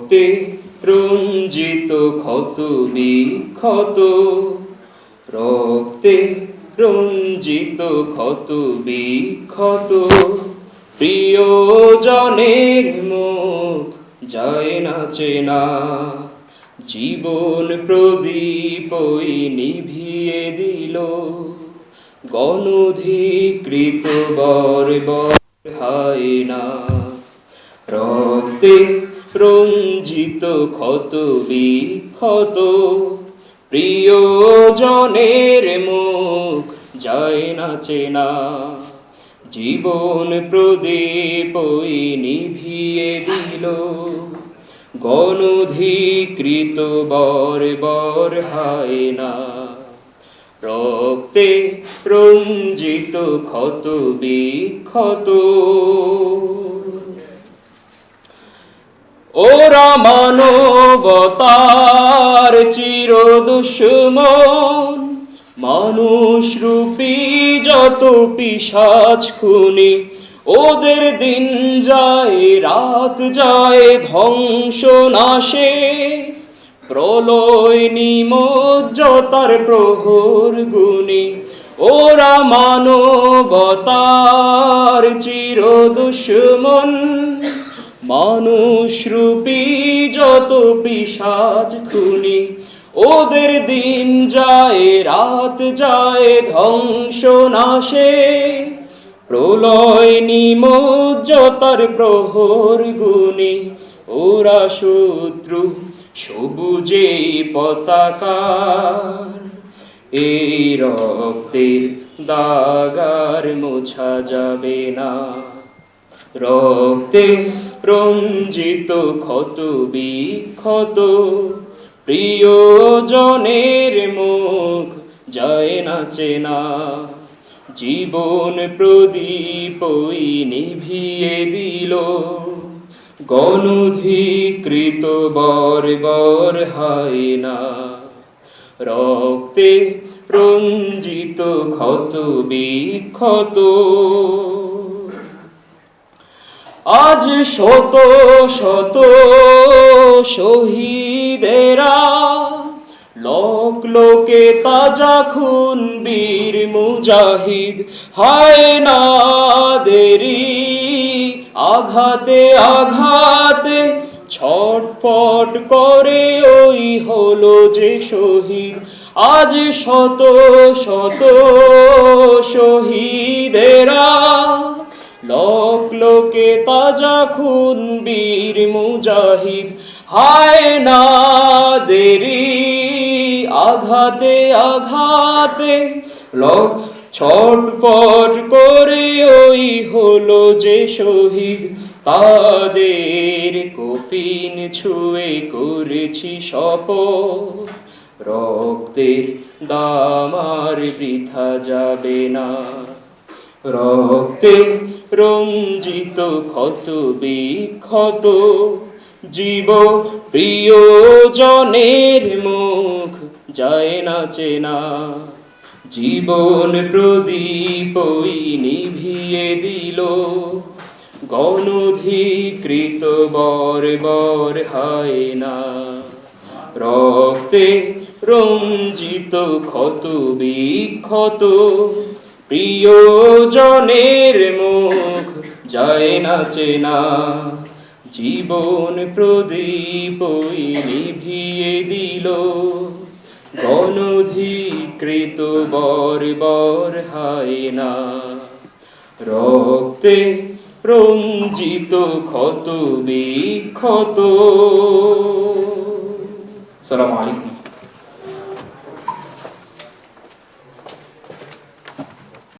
রক্তে রঞ্জিত ক্ষত বিক্ষত, রক্তে রঞ্জিত ক্ষত বিক্ষত, প্রিয়জনের মুখ যায় না চেনা। জীবন প্রদীপ ওই নিভিয়ে দিল, গণধিকৃত বর্বর হায়না। রক্তে রঞ্জিত ক্ষত বিক্ষত, প্রিয়জনের মুখ যায় না চেনা। জীবন প্রদীপ ওই নিভিয়ে দিল, গণধিকৃত বর্বর হায়না। রক্তে রঞ্জিত ক্ষত বিক্ষত। ওরা মানবতার চির দুশমন, মানুষ রূপী যত পিশাচ খুনি। ওদের দিন যায় রাত যায় ধ্বংস নাশে, প্রলয় নিমজ্জতার প্রহর গুনি। ওরা মানবতার চির দুশমন, মানুষ রূপী যত পিশাচ খুনি। ওদের দিন যায় রাত যায় ধ্বংস নাশে, প্রলয় নিমজ্জতার প্রহর গুনি। ওরা শত্রু সবুজে পতাকার, এই রক্তের দাগার মোছা যাবে না। রক্তে রঞ্জিত ক্ষত বিক্ষত, প্রিয়জনের মুখ যায় না চেনা। জীবন প্রদীপ ওই নিভিয়ে দিল, গণধিকৃত বর্বর হায়না। রক্তে রঞ্জিত ক্ষত বিক্ষত। আজ শত শত শহীদেরা, লোক লোকে তাজা খুন বীর মুজাহিদ। হায়নাদেরই আঘাতে আঘাতে ছটফট করে ওই হলো যে শহীদ। আজ শত শত শহীদেরা, লোক লোকে তাজা খুন বীর মুজাহিদ। হায়নাদেরই আঘাতে আঘাতে লোক ছটফট করে ওই হলো যে শহীদ। তাদের কফিন ছুঁয়ে করেছি শপথ, রক্তের দাম আর বৃথা যাবে না। রক্তে রঞ্জিত ক্ষত বিক্ষত, জীব প্রিয়জনের মুখ যায় না চেনা। জীবন প্রদীপ ওই নিভিয়ে দিল, গণধিকৃত বর্বর হায়না। রক্তে রঞ্জিত ক্ষত বিক্ষত, প্রিয়জনের মুখ যায় না চেনা। জীবন প্রদীপ ওই নিভিয়ে দিল, গণধিকৃত বর্বর হায়না। রক্তে রঞ্জিত ক্ষত বিক্ষত। আসসালামু আলাইকুম।